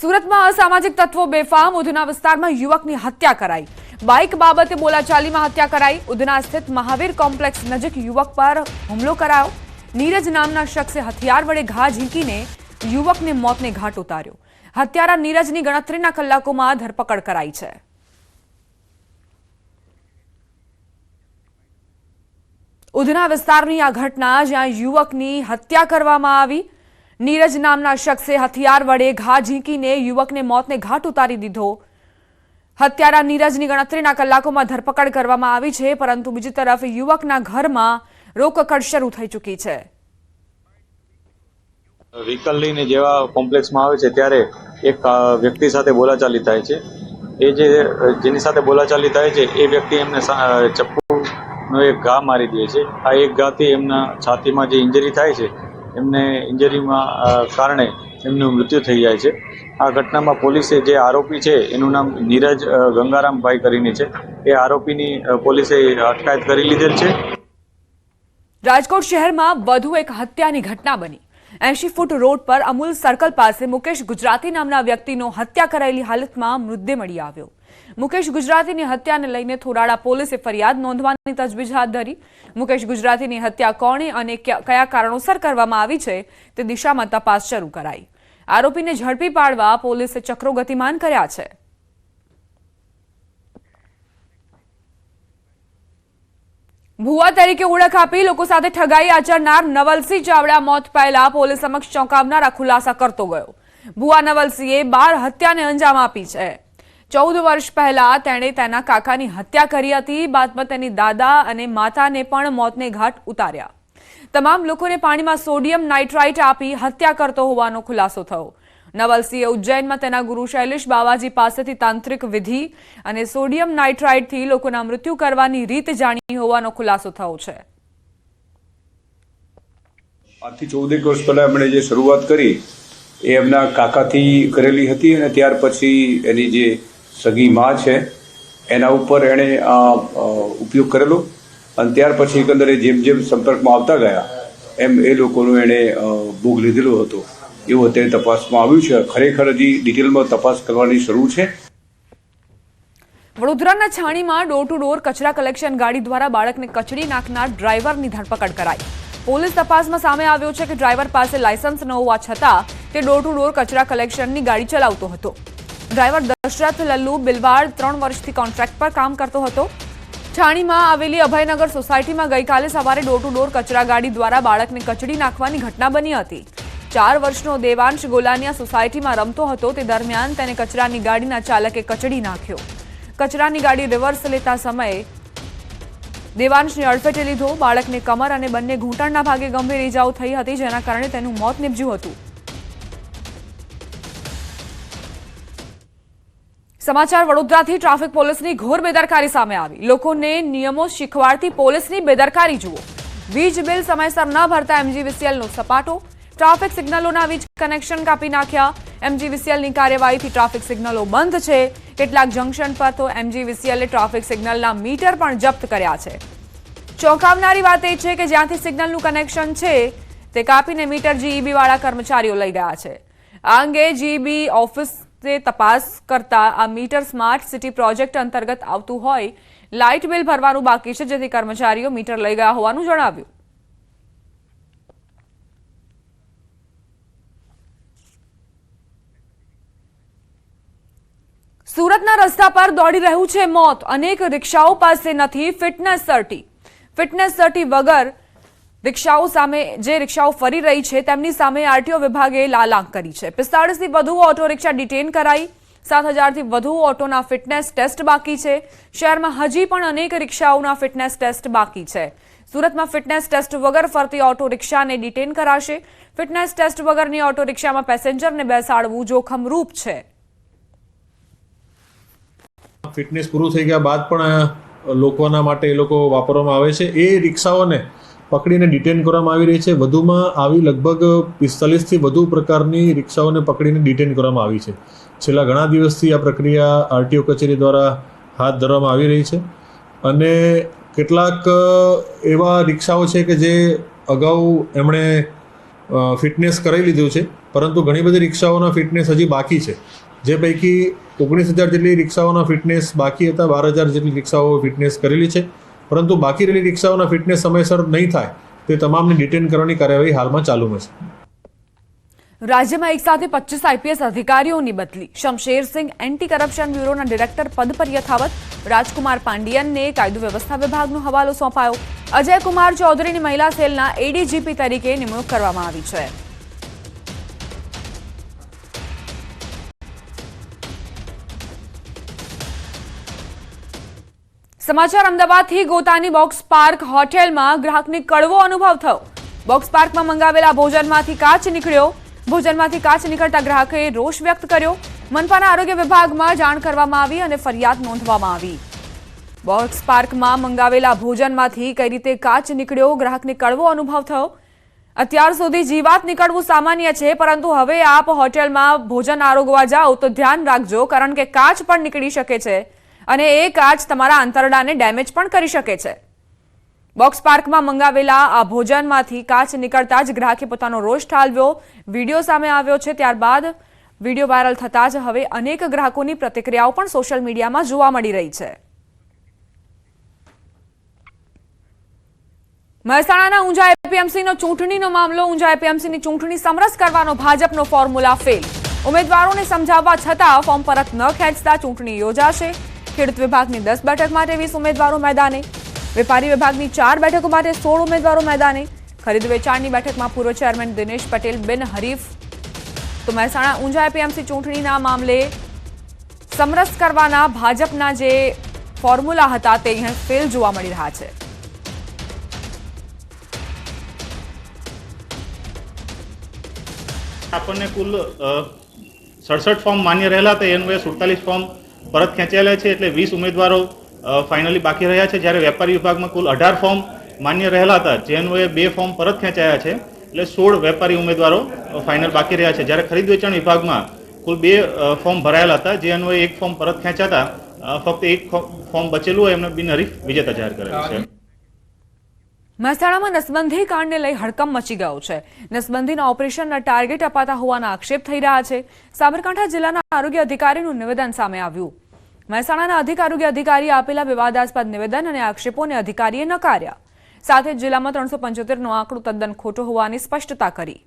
સુરતમાં અસામાજિક તત્વો બેફામ ઉધના વિસ્તારમાં યુવકની હત્યા કરાઈ। બાઇક બાબતે બોલાચાલીમાં હત્યા કરાઈ। ઉધના સ્થિત મહાવીર કોમ્પ્લેક્સ નજીક યુવક પર હુમલો કરાયો। નીરજ નામના શખ્સે હથિયાર વડે ઘા ઝીંકીને યુવકને મોતને ઘાટ ઉતાર્યો। હત્યારા નીરજની ગણતરીના કલાકોમાં ધરપકડ કરાઈ છે। ઉધના વિસ્તારની આ ઘટના જ્યાં યુવકની હત્યા કરવામાં આવી। નીરજ નામના શખ્સે હથિયાર વડે ઘા ઝીંકીને યુવકને મોતને ઘાટ ઉતારી દીધો। હત્યારા નીરજની ગણતરીના કલાકોમાં ધરપકડ કરવામાં આવી છે, પરંતુ બીજી તરફ યુવકના ઘરમાં રોકકડ શરૂ થઈ ચૂકી છે। વ્હીકલ લઈને જેવા કોમ્પ્લેક્સમાં આવે છે ત્યારે એક વ્યક્તિ સાથે બોલાચાલી થાય છે। એ જેની સાથે બોલાચાલી થાય છે એ વ્યક્તિ એમને ચપ્પુનો એક ઘા મારી દે છે। આ એક ઘાથી એમના છાતીમાં જે ઇન્જરી થાય છે એમને ઇન્જરીમાં કારણે એમનું મૃત્યુ થઈ જાય છે। આ ઘટનામાં પોલીસે જે આરોપી છે એનું નામ નીરજ ગંગારામભાઈ કરીને છે, એ આરોપીની પોલીસે અટકાયત કરી લીધેલ છે। રાજકોટ શહેરમાં વધુ એક હત્યાની ઘટના બની। 80 ફૂટ રોડ પર અમૂલ સર્કલ પાસે મુકેશ ગુજરાતી નામના વ્યક્તિનો હત્યા કરાયેલી હાલતમાં મૃતદેહ મળી આવ્યો। મુકેશ ગુજરાતીની હત્યાને લઈને થોરાડા પોલીસે ફરિયાદ નોંધવાની તજવીજ હાથ ધરી। મુકેશ ગુજરાતીની હત્યા કોણે અને કયા કારણોસર કરવામાં આવી છે તે દિશામાં તપાસ શરૂ કરાઈ। આરોપીને ઝડપી પાડવા પોલીસે ચક્રો ગતિમાન કર્યા છે। ભુવા તરીકે ઓળખ આપી લોકો સાથે ઠગાઈ આચરનાર નવલસિંહ ચાવડા મોત પહેલા પોલીસ સમક્ષ ચોંકાવનારા ખુલાસા કરતો ગયો। ભુવા નવલસિંહે 12 હત્યાને અંજામ આપી છે। 14 વર્ષ પહેલા તેણે તેના કાકાની હત્યા કરી હતી। બાદમાં તેની દાદા અને માતાને પણ મોતને ઘાટ ઉતાર્યા। તમામ લોકોને પાણીમાં સોડિયમ નાઇટ્રાઇટ આપી હત્યા કરતો હોવાનો ખુલાસો થયો। નવલસિંહે ઉજ્જૈનમાં તેના ગુરુ શૈલેષ બાવાજી પાસેથી તાંત્રિક વિધિ અને સોડિયમ નાઇટ્રાઇટથી લોકોના મૃત્યુ કરવાની રીત જાણી હોવાનો ખુલાસો થયો છે। આજથી 14 વર્ષ પહેલા એમણે જે શરૂઆત કરી એ એમના કાકાથી કરેલી હતી અને ત્યાર પછી એની જે સગી માં છે એના ઉપર એણે ઉપયોગ કરેલો અને ત્યાર પછી એકંદરે જેમ જેમ સંપર્કમાં આવતા ગયા એમ એ લોકોનો એણે ભોગ લીધેલો હતો એવું અત્યારે તપાસમાં આવ્યું છે। ખરેખર હજી ડિટેલમાં તપાસ કરવાની શરૂ છે। વડોદરાના છાણીમાં ડોર ટુ ડોર કચરા કલેક્શન ગાડી દ્વારા બાળકને કચડી નાખનાર ડ્રાઈવરની ધરપકડ કરાઈ। પોલીસ તપાસમાં સામે આવ્યો છે કે ડ્રાઈવર પાસે લાયસન્સ ન હોવા છતાં તે ડોર ટુ ડોર કચરા કલેક્શનની ગાડી ચલાવતો હતો। ડ્રાઈવર દશરથ લલ્લુ બિલવાડ 3 વર્ષથી કોન્ટ્રાક્ટ પર કામ કરતો હતો। છાણીમાં આવેલી અભયનગર સોસાયટીમાં ગઈકાલે સવારે ડોર ટુ ડોર કચરા ગાડી દ્વારા બાળકને કચડી નાખવાની ઘટના બની હતી। 4 વર્ષનો દેવાંશ ગોલાનિયા સોસાયટીમાં રમતો હતો તે દરમિયાન તેને કચરાની ગાડીના ચાલકે કચડી નાખ્યો। કચરાની ગાડી રિવર્સ લેતા સમયે દેવાંશને અડફેટે લીધો। બાળકને કમર અને બંને ઘૂંટણના ભાગે ગંભીર ઈજાઓ થઈ હતી, જેના કારણે તેનું મોત નીપજ્યું હતું। સમાચાર વડોદરાથી ટ્રાફિક પોલીસની ઘોર બેદરકારી સામે આવી। લોકોને નિયમો શીખવાડતી પોલીસની બેદરકારી જુઓ। વીજ બિલ સમયસર ન ભરતા એમજીવીસીએલનો સપાટો। ટ્રાફિક સિગ્નલોના વીજ કનેક્શન કાપી નાખ્યા। એમજીવીસીએલની કાર્યવાહીથી ટ્રાફિક સિગ્નલો બંધ છે। કેટલાક જંકશન પર તો એમજીવીસીએલે ટ્રાફિક સિગ્નલના મીટર પણ જપ્ત કર્યા છે। ચોંકાવનારી વાત એ છે કે જ્યાંથી સિગ્નલનું કનેક્શન છે તે કાપીને મીટર જીઈબી વાળા કર્મચારીઓ લઈ ગયા છે। આ અંગે જીઈબી ઓફિસે તપાસ કરતા આ મીટર સ્માર્ટ સિટી પ્રોજેક્ટ અંતર્ગત આવતું હોય લાઇટ બિલ ભરવાનું બાકી છે, જેથી કર્મચારીઓ મીટર લઈ ગયા હોવાનું જણાવ્યું। સુરતના રસ્તા પર દોડી રહ્યું છે મોત। અનેક રિક્ષાઓ પાસે નથી ફિટનેસ સર્ટી। ફિટનેસ સર્ટી વગર રિક્ષાઓ સામે જે રિક્ષાઓ ફરી રહી છે તેમની સામે આરટીઓ વિભાગે લાલાંક કરી છે। 45થી વધુ ઓટો રિક્ષા ડિટેન કરાઈ। 7000થી વધુ ઓટોના ફિટનેસ ટેસ્ટ બાકી છે। શહેરમાં હજી પણ અનેક રિક્ષાઓના ફિટનેસ ટેસ્ટ બાકી છે। સુરતમાં ફિટનેસ ટેસ્ટ વગર ફરતી ઓટો રિક્ષાને ડિટેન કરાશે। ફિટનેસ ટેસ્ટ વગરની ઓટો રિક્ષામાં પેસેન્જરને બેસાડવું જોખમરૂપ છે। ફિટનેસ પૂરું થઈ ગયા બાદ પણ લોકોના માટે એ લોકો વાપરવામાં આવે છે। એ રિક્ષાઓને પકડીને ડિટેન કરવામાં આવી રહી છે। વધુમાં આવી લગભગ 45થી વધુ પ્રકારની રિક્ષાઓને પકડીને ડિટેન કરવામાં આવી છે। છેલ્લા ઘણા દિવસથી આ પ્રક્રિયા આરટીઓ કચેરી દ્વારા હાથ ધરવામાં આવી રહી છે અને કેટલાક એવા રિક્ષાઓ છે કે જે અગાઉ એમણે ફિટનેસ કરાવી લીધું છે પરંતુ ઘણી બધી રિક્ષાઓના ફિટનેસ હજી બાકી છે, જે પૈકી 19,000 જેટલી રિક્ષાઓના ફિટનેસ બાકી હતા, 12,000 જેટલી રિક્ષાઓ ફિટનેસ કરેલી છે, પરંતુ બાકી રહેલી રિક્ષાઓના ફિટનેસ સમયસર નહીં થાય તે તમામને ડિટેન કરવાની કાર્યવાહી હાલમાં ચાલુમાં છે. રાજ્યમાં એક સાથે 25 આઈપીએસ અધિકારીઓની બદલી. શમશેરસિંહ એન્ટી કરપ્શન બ્યુરોના ડિરેક્ટર પદ પર યથાવત. રાજકુમાર પાંડિયનને કાયદો વ્યવસ્થા વિભાગનો હવાલો સોંપાયો. અજયકુમાર ચૌધરીની મહિલા સેલના એડીજીપી તરીકે નિમણૂક કરવામાં આવી છે. સમાચાર અમદાવાદથી. ગોતાની બોક્સ પાર્ક હોટેલમાં ગ્રાહકને કડવો અનુભવ થયો. બોક્સ પાર્કમાં મંગાવેલા ભોજનમાંથી કાચ નીકળ્યો. ભોજનમાંથી કાચ નીકળતા ગ્રાહકે રોષ વ્યક્ત કર્યો. મનપાના આરોગ્ય વિભાગમાં જાણ કરવામાં આવી અને ફરિયાદ નોંધવામાં આવી. બોક્સ પાર્કમાં મંગાવેલા ભોજનમાંથી કઈ રીતે કાચ નીકળ્યો, ગ્રાહકને કડવો અનુભવ થયો. અત્યાર સુધી જીવાત નીકળવું સામાન્ય છે, પરંતુ હવે આપ હોટેલમાં ભોજન આરોગવા જાઓ તો ધ્યાન રાખજો, કારણ કે કાચ પણ નીકળી શકે છે અને એ કાચ તમારા આંતરડાને ડેમેજ પણ કરી શકે છે. બોક્સ પાર્કમાં મંગાવેલા આ ભોજનમાંથી કાચ નીકળતા જ ગ્રાહકે પોતાનો રોષ ઠાલવ્યો. વિડીયો સામે આવ્યો છે. ત્યારબાદ વિડીયો વાયરલ થતા જ હવે અનેક ગ્રાહકોની પ્રતિક્રિયાઓ પણ સોશિયલ મીડિયામાં જોવા મળી રહી છે. મહેસાણાના ઊંઝા એપીએમસીનો ચૂંટણીનો મામલો. ઊંઝા એપીએમસીની ચૂંટણી સમરસ કરવાનો ભાજપનો ફોર્મ્યુલા ફેલ. ઉમેદવારોને સમજાવવા છતાં ફોર્મ પરત ન ખેંચતા ચૂંટણી યોજાશે. ખેડૂત વિભાગની 10 બેઠક માટે 20 ઉમેદવારો મેદાને. વેપારી વિભાગની 4 બેઠકો માટે 16 ઉમેદવારો મેદાને. ખરીદ વેચાણની બેઠકમાં પૂર્વ ચેરમેન દિનેશ પટેલ બિનહરીફ. તો મહેસાણા ઊંઝા એપીએમસી ચૂંટણીના મામલે સમરસ કરવાના ભાજપના જે ફોર્મ્યુલા હતા તે અહીં ફેલ જોવા મળી રહ્યા છે. આપણને કુલ 67 ફોર્મ માન્ય રહેલા હતા, એનું 47 ફોર્મ પરત ખેંચાયેલા છે, એટલે 20 ઉમેદવારો ફાઇનલી બાકી રહ્યા છે. જ્યારે વેપારી વિભાગમાં કુલ 18 ફોર્મ માન્ય રહેલા હતા, જેનું 2 ફોર્મ પરત ખેંચાયા છે, એટલે 16 વેપારી ઉમેદવારો ફાઇનલ બાકી રહ્યા છે. જ્યારે ખરીદ વેચાણ વિભાગમાં કુલ 2 ફોર્મ ભરાયેલા હતા, જેનું 1 ફોર્મ પરત ખેંચાતા ફક્ત 1 ફોર્મ બચેલું હોય એમને બિનહરીફ વિજેતા જાહેર કરેલ છે. મહેસાણામાં નસબંધી કાંડને લઈ હડકંપ મચી ગયો છે. નસબંધીના ઓપરેશનના ટાર્ગેટ અપાતા હોવાના આક્ષેપ થઈ રહ્યા છે. સાબરકાંઠા જિલ્લાના આરોગ્ય અધિકારીનું નિવેદન સામે આવ્યું. મહેસાણાના અધિક આરોગ્ય અધિકારીએ આપેલા વિવાદાસ્પદ નિવેદન અને આક્ષેપોને અધિકારીએ નકાર્યા. સાથે જ જિલ્લામાં 375નો આંકડો તદ્દન ખોટો હોવાની સ્પષ્ટતા કરી.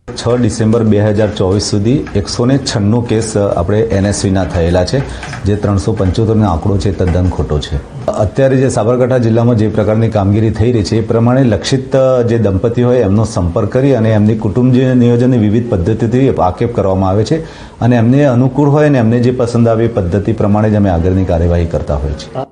6 ડિસેમ્બર 2024 સુધી 196 કેસ આપણે એનએસવીના થયેલા છે, જે 375નો આંકડો છે તદ્દન ખોટો છે. અત્યારે જે સાબરકાંઠા જિલ્લામાં જે પ્રકારની કામગીરી થઈ રહી છે એ પ્રમાણે લક્ષિત જે દંપતી હોય એમનો સંપર્ક કરી અને એમની કુટુંબ નિયોજનની વિવિધ પદ્ધતિથી વાકેફ કરવામાં આવે છે અને એમને અનુકૂળ હોય અને એમને જે પસંદ આવે એ પદ્ધતિ પ્રમાણે જ અમે આગળની કાર્યવાહી કરતા હોઈએ છીએ.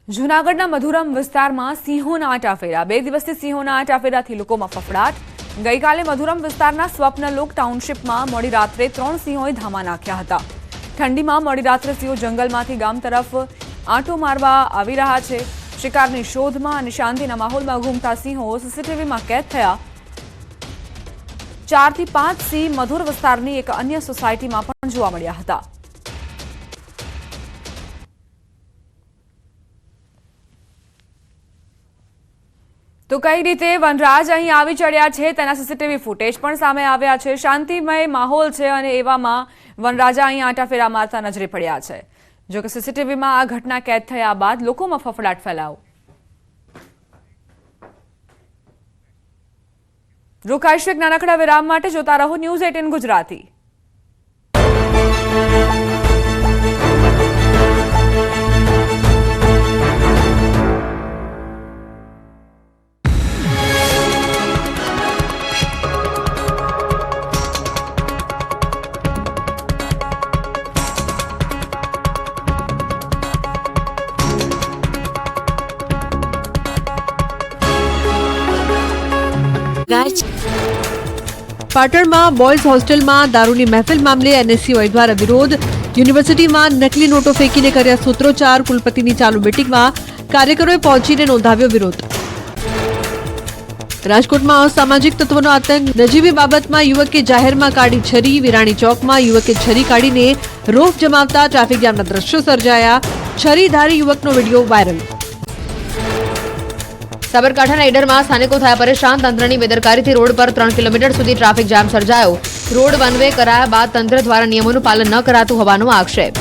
જૂનાગઢના મધુરમ વિસ્તારમાં સિંહોના આટાફેરા. 2 દિવસથી સિંહોના આટાફેરાથી લોકોમાં ફફડાટ. ગઈકાલે મધુરમ વિસ્તારના સ્વપ્નલોક ટાઉનશીપમાં મોડી રાત્રે 3 સિંહોએ ધામા નાખ્યા હતા. ઠંડીમાં મોડી રાત્રે સિંહો જંગલમાંથી ગામ તરફ આંટો મારવા આવી રહ્યા છે. શિકારની શોધમાં અને શાંતિના માહોલમાં ઘૂમતા સિંહો સીસીટીવીમાં કેદ થયા. 4 થી 5 સિંહ મધુર વિસ્તારની એક અન્ય સોસાયટીમાં પણ જોવા મળ્યા હતા. તો કઈ રીતે વનરાજ અહીં આવી ચડ્યા છે તેના સીસીટીવી ફૂટેજ પણ સામે આવ્યા છે. શાંતિમય માહોલ છે અને એવામાં વનરાજા અહીં આંટાફેરા મારતા નજરે પડ્યા છે. જોકે સીસીટીવીમાં આ ઘટના કેદ થયા બાદ લોકોમાં ફફડાટ ફેલાયો. રોકાઈશું એક નાનકડા વિરામ માટે. જોતા રહો ન્યૂઝ 18 ગુજરાતી. પાટણમાં બોયઝ હોસ્ટેલમાં દારૂની મહેફિલ મામલે એનએસયુઆઈ દ્વારા વિરોધ. યુનિવર્સિટીમાં નકલી નોટો ફેંકીને કર્યા સૂત્રોચ્ચાર. કુલપતિની ચાલુ મિટિંગમાં કાર્યકરોએ પહોંચીને નોંધાવ્યો વિરોધ. રાજકોટમાં અસામાજિક તત્વોનો આતંક. નજીવી બાબતમાં યુવકે જાહેરમાં કાઢી છરી. વિરાણી ચોકમાં યુવકે છરી કાઢીને રોષ જમાવતા ટ્રાફિક જામના દ્રશ્યો સર્જાયા. છરીધારી યુવકનો વિડીયો વાયરલ. સાબરકાંઠાના ઈડરમાં સ્થાનિકો થયા પરેશાન. તંત્રની બેદરકારીથી રોડ પર 3 કિલોમીટર સુધી ટ્રાફિક જામ સર્જાયો. રોડ વન વે કરાયા બાદ તંત્ર દ્વારા નિયમોનું પાલન ન કરાતું હોવાનો આક્ષેપ.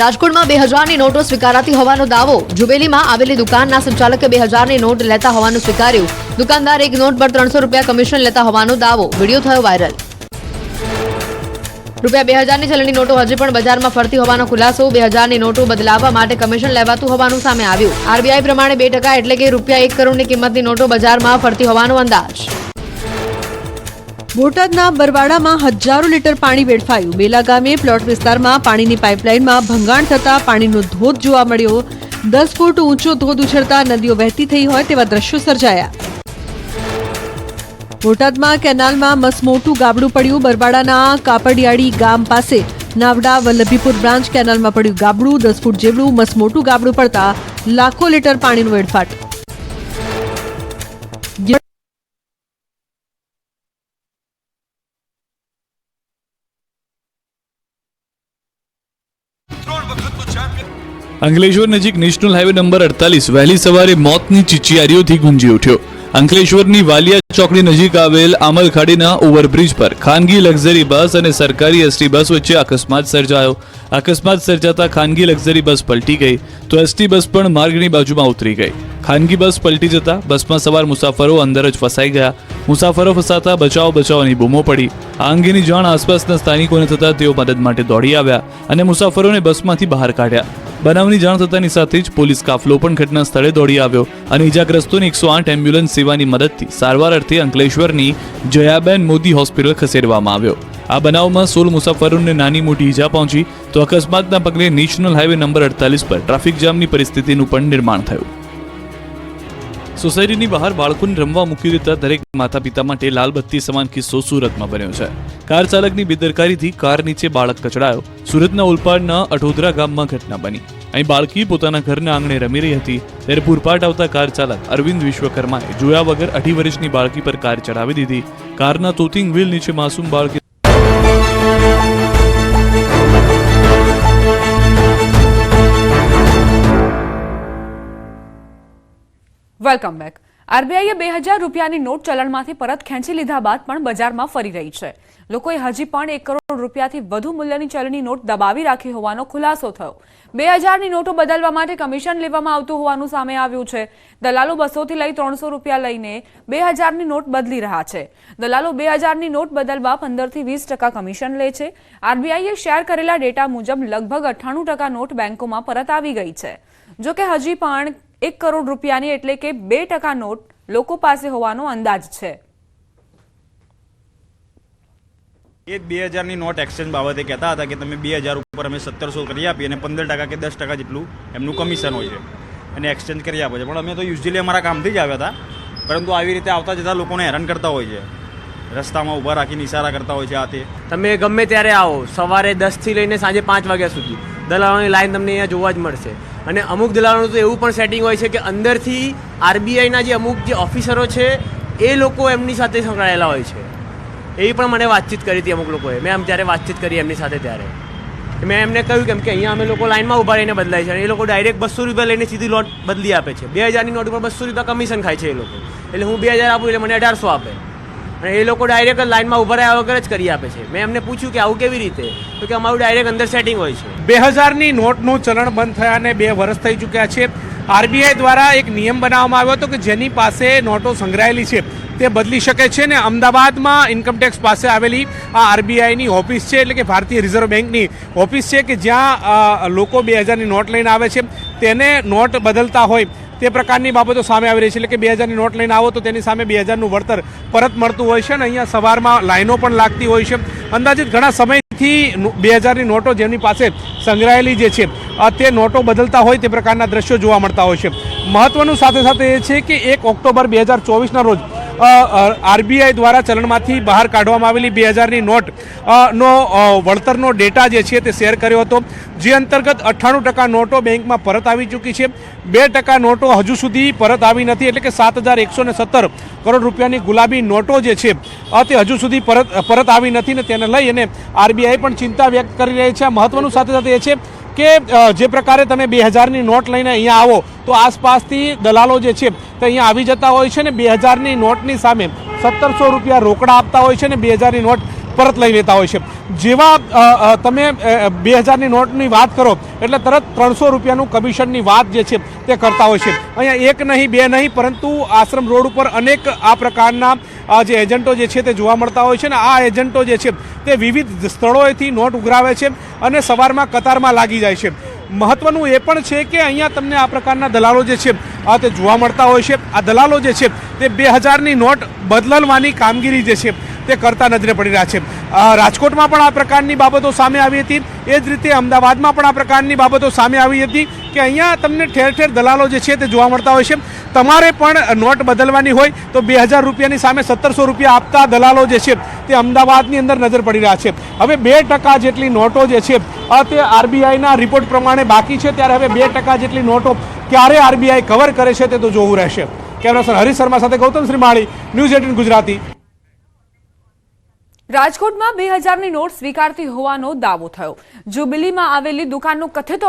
રાજકોટમાં 2000ની નોટો સ્વીકારાતી હોવાનો દાવો. જુબેલીમાં આવેલી દુકાનના સંચાલકે 2000ની નોટ લેતા હોવાનું સ્વીકાર્યું. દુકાનદાર એક નોટ પર 300 રૂપિયા કમિશન લેતા હોવાનો દાવો. વિડીયો થયો વાયરલ. રૂપિયા 2000ની ચલણી નોટો હજી પણ બજારમાં ફરતી હોવાનો ખુલાસો. 2000ની નોટો બદલાવવા માટે કમિશન લેવાતું હોવાનું સામે આવ્યું. આરબીઆઈ પ્રમાણે 2% એટલે કે રૂપિયા 1 કરોડની કિંમતની નોટો બજારમાં ફરતી હોવાનો અંદાજ. બોટાદના બરવાડામાં હજારો લીટર પાણી વેડફાયું. બેલા ગામે પ્લોટ વિસ્તારમાં પાણીની પાઇપલાઇનમાં ભંગાણ થતા પાણીનો ધોધ જોવા મળ્યો. 10 ફૂટ ઊંચો ધોધ ઉછળતા નદીઓ વહેતી થઈ હોય તેવા દ્રશ્યો સર્જાયા. બોટાદમાં કેનાલમાં મસમોટું ગાબડું પડ્યું. બરવાડાના કાપડિયાળી ગામ પાસે નાવડા વલ્લભીપુર બ્રાન્ચ કેનાલમાં પડ્યું ગાબડું. 10 ફૂટ જેવડું મસમોટું ગાબડું પડતા લાખો લીટર પાણીનો વેડફાટ. અંકલેશ્વર નજીક નેશનલ હાઈવે નંબર 48 વહેલી સવારે મોતની ચીચિયારીઓથી ગુંજી ઉઠ્યો. અંકલેશ્વરની વાલિયા ચોકડી નજીક આવેલ આમલખાડીના ઓવરબ્રિજ પર ખાનગી લક્ઝરી બસ અને સરકારી એસટી બસ વચ્ચે અકસ્માત સર્જાયો. અકસ્માત સર્જાતા ખાનગી લક્ઝરી બસ પલટી ગઈ તો એસટી બસ પણ માર્ગની બાજુમાં ઉતરી ગઈ. ખાનગી બસ પલટી જતા બસમાં સવાર મુસાફરો અંદર જ ફસાઈ ગયા. મુસાફરો ફસાતા બચાવની બૂમો પડી. આ અંગેની જાણ આસપાસના સ્થાનિકોને થતા તેઓ મદદ માટે દોડી આવ્યા અને મુસાફરોને બસમાંથી બહાર કાઢ્યા. બનાવની જાણ થતાની સાથે જ પોલીસ કાફલો પણ ઘટના સ્થળે દોડી આવ્યો અને ઇજાગ્રસ્તોને 108 એમ્બ્યુલન્સ સેવાની મદદથી સારવાર અર્થે અંકલેશ્વરની જયાબેન મોદી હોસ્પિટલ ખસેડવામાં આવ્યો. આ બનાવમાં 16 મુસાફરોને નાની મોટી ઈજા પહોંચી તો અકસ્માતના પગલે નેશનલ હાઈવે નંબર 48 પર ટ્રાફિક જામની પરિસ્થિતિનું પણ નિર્માણ થયું. સોસાયટીની બહાર બાળકોને રમવા મૂકી દેતા દરેક માતા પિતા માટે લાલબત્તી સમાન કિસ્સો સુરતમાં બન્યો છે. કાર ચાલકની બેદરકારીથી કાર નીચે બાળક કચડાયો. સુરતના ઓલપાડના અઠોદરા ગામમાં ઘટના બની. અહીં બાળકી પોતાના ઘરના આંગણે રમી રહી હતી ત્યારે પૂરપાટ આવતા કાર ચાલક અરવિંદ વિશ્વકર્માએ જોયા વગર 2.5 વર્ષની બાળકી પર કાર ચડાવી દીધી. કારના તોતિંગ વ્હીલ નીચે માસૂમ બાળકી વેલકમ બેક. આરબીઆઈએ 2000 રૂપિયાની નોટ ચલણમાંથી પરત ખેંચી લીધા બાદ પણ બજારમાં ફરી રહી છે. લોકોએ હજી પણ 1 કરોડ રૂપિયાથી વધુ મૂલ્યની ચલણી નોટ દબાવી રાખી હોવાનો ખુલાસો થયો. 2000ની નોટો બદલવા માટે કમિશન લેવામાં આવતું હોવાનું સામે આવ્યું છે. દલાલો 200 થી લઈ 300 રૂપિયા લઈને 2000ની નોટ બદલી રહ્યા છે. દલાલો 2000ની નોટ બદલવા 15 થી 20% કમિશન લે છે. આરબીઆઈએ શેર કરેલા ડેટા મુજબ લગભગ 98% નોટ બેંકોમાં પરત આવી ગઈ છે. જો કે હજી પણ 1 કરોડ રૂપિયાની એટલે કે 2% નોટ લોકો પાસે હોવાનો અંદાજ છે. એ 2000ની નોટ એક્સચેન્જ બાબતે કહેતા હતા કે તમે 2000 ઉપર અમે 1700 કરી આપીએ અને 15% કે 10% જેટલું એમનું કમિશન હોય છે અને એક્સચેન્જ કરી આપે છે. પણ અમે તો યુઝ્યુઅલી અમારા કામથી જ આવ્યા હતા, પરંતુ આવી રીતે આવતા જતા લોકોને હેરાન કરતા હોય છે. રસ્તામાં ઊભા રાખીને ઇશારા કરતા હોય છે. આ તે તમે ગમે ત્યારે આવો, સવારે 10 થી લઈને સાંજે 5 વાગ્યા સુધી દલાલોની લાઈન તમને અહીંયા જોવા જ મળશે. અને અમુક દલાલોનું તો એવું પણ સેટિંગ હોય છે કે અંદરથી આરબીઆઈના જે અમુક જે ઓફિસરો છે એ લોકો એમની સાથે સંકળાયેલા હોય છે. એવી પણ મને વાતચીત કરી હતી અમુક લોકોએ. મેં આમ જ્યારે વાતચીત કરી એમની સાથે ત્યારે મેં એમને કહ્યું કેમ કે અહીંયા અમે લોકો લાઈનમાં ઊભા રહીને બદલાય છે અને એ લોકો ડાયરેક્ટ 200 રૂપિયા લઈને સીધી નોટ બદલી આપે છે. 2000ની નોટ ઉપર 200 રૂપિયા કમિશન ખાય છે એ લોકો. એટલે હું 2000 આપું એટલે મને 1800 આપે અને એ લોકો ડાયરેક્ટ લાઈનમાં ઊભા રહ્યા વગર જ કરી આપે છે. મેં એમને પૂછ્યું કે આવું કેવી રીતે, તો કે અમારું ડાયરેક્ટ અંદર સેટિંગ હોય છે. 2000ની નોટનું ચલણ બંધ થયાને 2 વર્ષ થઈ ચૂક્યા છે. આરબીઆઈ દ્વારા એક નિયમ બનાવવામાં આવ્યો હતો કે જેની પાસે નોટો સંગ્રહાયેલી છે તે બદલી શકે છે ને અમદાવાદમાં ઇન્કમટેક્સ પાસે આવેલી આ આરબીઆઈની ઓફિસ છે, એટલે કે ભારતીય રિઝર્વ બેંકની ઓફિસ છે કે જ્યાં લોકો 2000ની નોટ લઈને આવે છે, તેને નોટ બદલતા હોય તે પ્રકારની બાબતો સામે આવી રહી છે. એટલે કે 2000ની નોટ લઈને આવો તો તેની સામે 2000નું વળતર પરત મળતું હોય છે અને અહીંયા સવારમાં લાઈનો પણ લાગતી હોય છે. અંદાજિત ઘણા સમયથી 2000ની નોટો જેમની પાસે સંગ્રહાયેલી જે છે તે નોટો બદલતા હોય તે પ્રકારના દ્રશ્યો જોવા મળતા હોય છે. મહત્વનું સાથે સાથે એ છે કે 1 ઓક્ટોબર 2024ના રોજ આરબીઆઈ દ્વારા ચલણમાંથી બહાર કાઢવામાં આવેલી 2000ની નોટ નો વળતરનો ડેટા જે છે તે શેર કર્યો હતો, જે અંતર્ગત 98% નોટો બેંકમાં પરત આવી ચૂકી છે. 2% નોટો હજુ સુધી પરત આવી નથી, એટલે કે 7117 કરોડ રૂપિયાની ગુલાબી નોટો જે છે તે હજુ સુધી પરત આવી નથી ને તેને લઈ અને આરબીઆઈ પણ ચિંતા વ્યક્ત કરી રહી છે. મહત્વનું સાથે સાથે એ છે કે જે પ્રકારે તમે 2000ની નોટ લઈને અહીંયા આવો તો આસપાસથી દલાલો જે છે તે અહીંયા આવી જતા હોય છે ને 2000ની નોટની સામે 1700 રૂપિયા રોકડા આપતા હોય છે ને 2000ની નોટ પરત લઈ લેતા હોય છે. જેવા તમે 2000ની નોટની વાત કરો એટલે તરત 300 રૂપિયાનું કમિશનની વાત જે છે તે કરતા હોય છે. અહીંયા એક નહીં બે નહીં પરંતુ આશ્રમ રોડ ઉપર અનેક આ પ્રકારના જે એજન્ટો જે છે તે જોવા મળતા હોય છે ને આ એજન્ટો જે છે તે વિવિધ સ્થળોએથી નોટ ઉઘરાવે છે અને સવારમાં કતારમાં લાગી જાય છે. મહત્વનું એ પણ છે કે અહીંયા તમને આ પ્રકારના દલાલો જે છે તે જોવા મળતા હોય છે. આ દલાલો જે છે તે 2000ની નોટ બદલવાની કામગીરી જે છે તે કરતા નજરે પડી રહ્યા છે. રાજકોટમાં પણ આ પ્રકારની બાબતો સામે આવી હતી. એ જ રીતે અમદાવાદમાં પણ આ પ્રકારની બાબતો સામે આવી હતી કે અહીંયા તમને ઠેર ઠેર દલાલો જે છે તે જોવા મળતા હોય છે. તમારે પણ નોટ બદલવાની હોય તો 2000 રૂપિયાની સામે 1700 રૂપિયા આપતા દલાલો જે છે તે અમદાવાદની અંદર નજર પડી રહ્યા છે. હવે 2% જેટલી નોટો જે છે તે આરબીઆઈના રિપોર્ટ પ્રમાણે બાકી છે. ત્યારે હવે 2% જેટલી નોટો ક્યારે આરબીઆઈ કવર કરે છે તે તો જોવું રહેશે. કેમેરાસર હરીશ શર્મા સાથે ગૌતમ શ્રીમાળી, ન્યૂઝ 18 ગુજરાતી. રાજકોટમાં 2000ની નોટ સ્વીકારતી હોવાનો દાવો થયો. જુબિલીમાં આવેલી દુકાનનો કથિત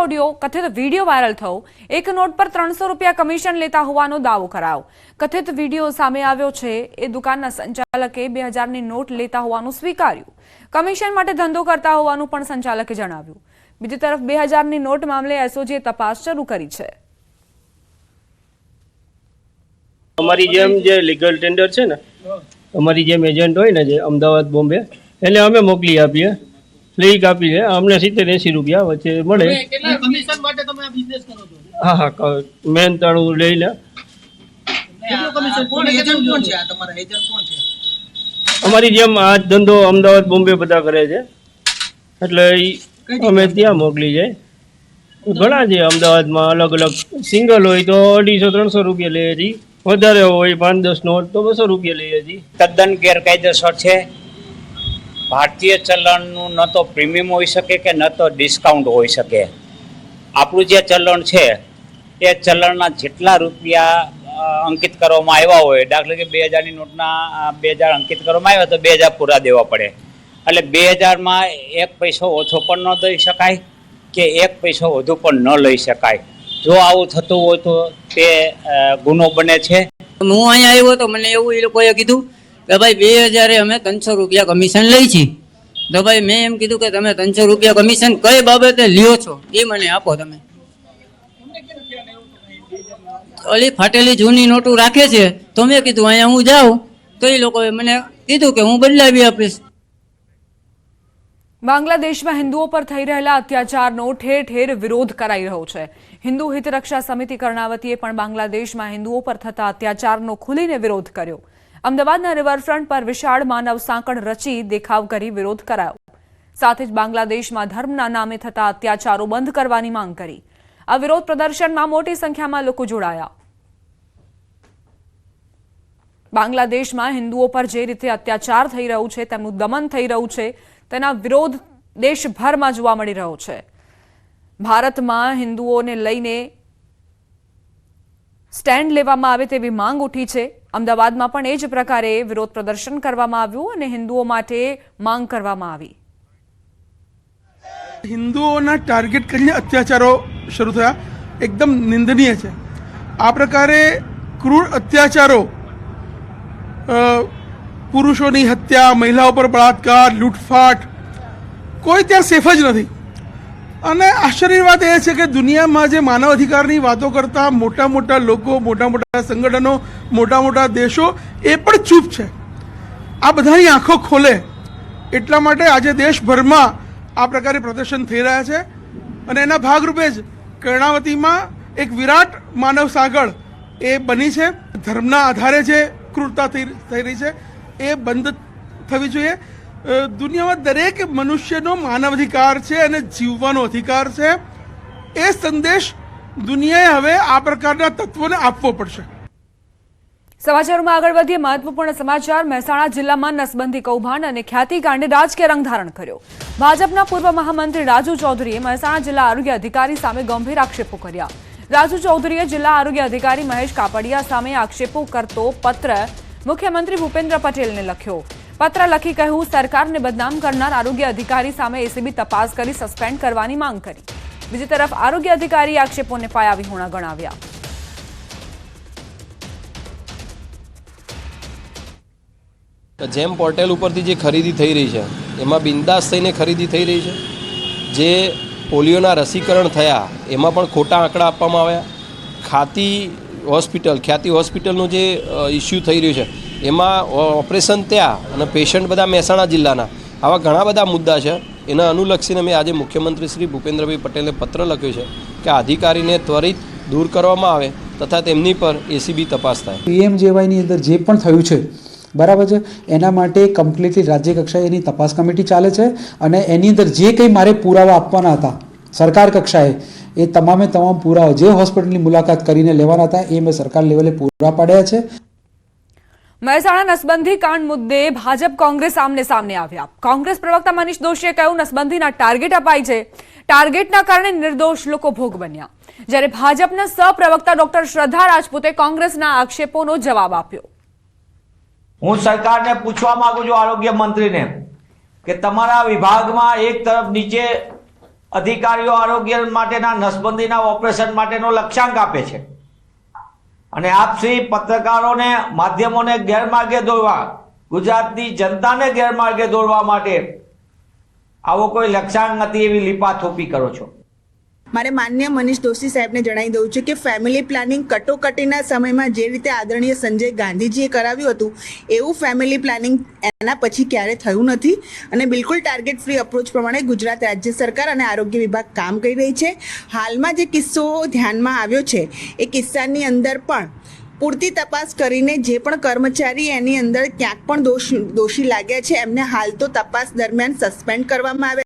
વિડીયો વાયરલ થયો. એક નોટ પર 300 રૂપિયા કમિશન લેતા હોવાનો દાવો કરાયો. કથિત વિડીયો સામે આવ્યો છે. એ દુકાનના સંચાલકે 2000ની નોટ લેતા હોવાનું સ્વીકાર્યું. કમિશન માટે ધંધો કરતા હોવાનું પણ સંચાલકે જણાવ્યું. બીજી તરફ 2000ની નોટ મામલે એસઓજીએ તપાસ શરૂ કરી છે. અમારી જેમ જે લીગલ ટેન્ડર છે ને, અમારી જેમ એજન્ટ હોય ને જે અમદાવાદ બોમ્બે, એને અમે મોકલી આપીએ, સ્લીક આપીએ, અમને 70-80 રૂપિયા વચ્ચે મળે. હા હા, મહેનતાણું લઈને. અમારી જેમ આ ધંધો અમદાવાદ બોમ્બે બધા કરે છે એટલે અમે ત્યાં મોકલી જાય. ઘણા છે અમદાવાદમાં, અલગ અલગ. સિંગલ હોય તો 250-300 રૂપિયા લઈએ છીએ, વધારે હોય 5-10 નોટ તો 200 રૂપિયા લઈએ છીએ. તદ્દન ગેરકાયદેસર છે. ભારતીય ચલણનું ન તો પ્રીમિયમ હોઈ શકે કે ન તો ડિસ્કાઉન્ટ હોઈ શકે. આપણું જે ચલણ છે એ ચલણના જેટલા રૂપિયા અંકિત કરવામાં આવ્યા હોય, દાખલા કે 2000ની નોટના 2000 અંકિત કરવામાં આવ્યા તો 2000 પૂરા દેવા પડે. એટલે 2000માં 1 પૈસો ઓછો પણ ન દઈ શકાય કે 1 પૈસો વધુ પણ ન લઈ શકાય. જો આવું થતું હોય તો તે ગુનો બને છે. હું અહીંયા આવ્યો તો મને એવું એ લોકોએ કીધું કે ભાઈ 2000 અમે 300 રૂપિયા કમિશન લઈ છીએ. તો ભાઈ મેં એમ કીધું કે તમે 300 રૂપિયા કમિશન કઈ બાબતે લ્યો છો એ મને આપો. તમે ઓલી ફાટેલી જૂની નોટો રાખે છે તો મેં કીધું અહીંયા હું જાઉં તો એ લોકોએ મને કીધું કે હું બદલાવી આપીશ. બાંગ્લાદેશમાં હિન્દુઓ પર થઈ રહેલા અત્યાચારનો ઠેર ઠેર વિરોધ કરાઈ રહ્યો છે. હિન્દુ હિત રક્ષા સમિતિ કર્ણાવતીએ પણ બાંગ્લાદેશમાં હિન્દુઓ પર થતા અત્યાચારનો ખુલીને વિરોધ કર્યો. અમદાવાદના રિવરફ્રન્ટ પર વિશાળ માનવ સાંકળ રચી દેખાવ કરી વિરોધ કરાયો. સાથે જ બાંગ્લાદેશમાં ધર્મના નામે થતા અત્યાચારો બંધ કરવાની માંગ કરી. આ વિરોધ પ્રદર્શનમાં મોટી સંખ્યામાં લોકો જોડાયા. બાંગ્લાદેશમાં હિન્દુઓ પર જે રીતે અત્યાચાર થઈ રહ્યું છે, તેમનું દમન થઈ રહ્યું છે, તેના વિરોધ દેશભરમાં જોવા મળી રહ્યો છે. ભારતમાં હિન્દુઓને લઈને સ્ટેન્ડ લેવામાં આવે તેવી માંગ ઉઠી છે. અમદાવાદમાં પણ એ જ પ્રકારે વિરોધ પ્રદર્શન કરવામાં આવ્યું અને હિન્દુઓ માટે માંગ કરવામાં આવી. હિન્દુઓના ટાર્ગેટ કરીને અત્યાચારો શરૂ થયા, એકદમ નિંદનીય છે. આ પ્રકારે ક્રૂર અત્યાચારો, પુરુષોની હત્યા, મહિલાઓ પર બળાત્કાર, લૂંટફાટ, કોઈ ત્યાં સેફ જ નથી. અને આશ્ચર્યની વાત એ છે કે દુનિયામાં જે માનવ અધિકારની વાતો કરતા મોટા મોટા લોકો, મોટા મોટા સંગઠનો, મોટા મોટા દેશો એ પણ ચૂપ છે. આ બધાની આંખો ખોલે એટલા માટે આજે દેશભરમાં આ પ્રકારે પ્રદર્શન થઈ રહ્યા છે. અને એના ભાગરૂપે જ કર્ણાવતીમાં એક વિરાટ માનવ સાંકળ એ બની છે. ધર્મના આધારે જે ક્રૂરતા થઈ રહી છે એ બંધ થવી જોઈએ. દુનિયામાં દરેક મનુષ્યનો માનવ અધિકાર છે અને જીવવાનો અધિકાર છે. એ સંદેશ દુનિયાએ હવે આ પ્રકારના તત્વોને આપવો પડશે. સમાચારોમાં આગળ વધીએ. મહત્વપૂર્ણ સમાચાર. મહેસાણા જિલ્લામાં નસબંધી કૌભાંડ અને ખ્યાતિકાંડે રાજકીય રંગ ધારણ કર્યો. ભાજપના પૂર્વ મહામંત્રી રાજુ ચૌધરીએ મહેસાણા જિલ્લા આરોગ્ય અધિકારી સામે ગંભીર આક્ષેપો કર્યા. રાજુ ચૌધરીએ જિલ્લા આરોગ્ય અધિકારી મહેશ કાપડિયા સામે આક્ષેપો કરતો પત્ર મુખ્યમંત્રી ભૂપેન્દ્ર પટેલને લખ્યો. પત્ર લખી કહ્યું, સરકારને બદનામ કરનાર આરોગ્ય અધિકારી સામે એસીબી તપાસ કરી સસ્પેન્ડ કરવાની માંગ કરી. બીજી તરફ આરોગ્ય અધિકારી આક્ષેપોને પાયાવિહોણા ગણાવ્યા. જેમ પોર્ટલ ઉપરથી જે ખરીદી થઈ રહી છે એમાં બિંદાસ થઈને ખરીદી થઈ રહી છે. જે પોલિયોના રસીકરણ થયા એમાં પણ ખોટા આંકડા આપવામાં આવ્યા. ખ્યાતિ હોસ્પિટલનું જે ઇસ્યુ થઈ રહ્યું છે એમાં ઓપરેશન ત્યાં અને પેશન્ટ બધા મહેસાણા જિલ્લાના, આવા ઘણા બધા મુદ્દા છે. એના અનુલક્ષીને મેં આજે મુખ્યમંત્રી શ્રી ભૂપેન્દ્રભાઈ પટેલને પત્ર લખ્યો છે કે આ અધિકારીને ત્વરિત દૂર કરવામાં આવે તથા તેમની પર એસીબી તપાસ થાય. PMJYની અંદર જે પણ થયું છે બરાબર છે, એના માટે કમ્પ્લીટલી રાજ્ય કક્ષાએ એની તપાસ કમિટી ચાલે છે અને એની અંદર જે કંઈ મારે પુરાવા આપવાના હતા સરકાર કક્ષાએ એ તમામે તમામ પુરાવા જે હોસ્પિટલની મુલાકાત કરીને લેવાના હતા એ મેં સરકાર લેવલે પૂરા પાડ્યા છે. મહેસાણા નસબંધી કાંડ મુદ્દે ભાજપ કોંગ્રેસ આમને સામને આવ્યા. કોંગ્રેસ પ્રવક્તા મનીષ દોશીએ કહ્યું નસબંધીના ટાર્ગેટ અપાય છે, ટાર્ગેટના કારણે નિર્દોષ લોકો ભોગ બન્યા. જ્યારે ભાજપના સહપ્રવક્તા ડોક્ટર શ્રદ્ધા રાજપૂતે કોંગ્રેસના આક્ષેપોનો જવાબ આપ્યો. હું સરકારને પૂછવા માંગુ છું, આરોગ્ય મંત્રીને, કે તમારા વિભાગમાં એક તરફ નીચે અધિકારીઓ આરોગ્ય માટેના નસબંધીના ઓપરેશન માટેનો લક્ષ્યાંક આપે છે અને આપ શ્રી પત્રકારોને માધ્યમોને ગેરમાર્ગે દોરવા, ગુજરાતની જનતાને ગેરમાર્ગે દોરવા માટે આવો કોઈ લક્ષ્યાંક નથી એવી લીપાથોપી કરો છો. મારે માન્ય મનીષ દોશી સાહેબને જણાવી દઉં છું કે ફેમિલી પ્લાનિંગ કટોકટીના સમયમાં જે રીતે આદરણીય સંજય ગાંધીજીએ કરાવ્યું હતું એવું ફેમિલી પ્લાનિંગ એના પછી ક્યારે થયું નથી અને બિલકુલ ટાર્ગેટ ફ્રી અપ્રોચ પ્રમાણે ગુજરાત રાજ્ય સરકાર અને આરોગ્ય વિભાગ કામ કરી રહી છે. હાલમાં જે કિસ્સો ધ્યાનમાં આવ્યો છે એ કિસ્સાની અંદર પણ પૂરતી તપાસ કરીને જે પણ કર્મચારી એની અંદર ક્યાંક પણ દોષી લાગ્યા છે એમને હાલ તો તપાસ દરમિયાન સસ્પેન્ડ કરવામાં આવે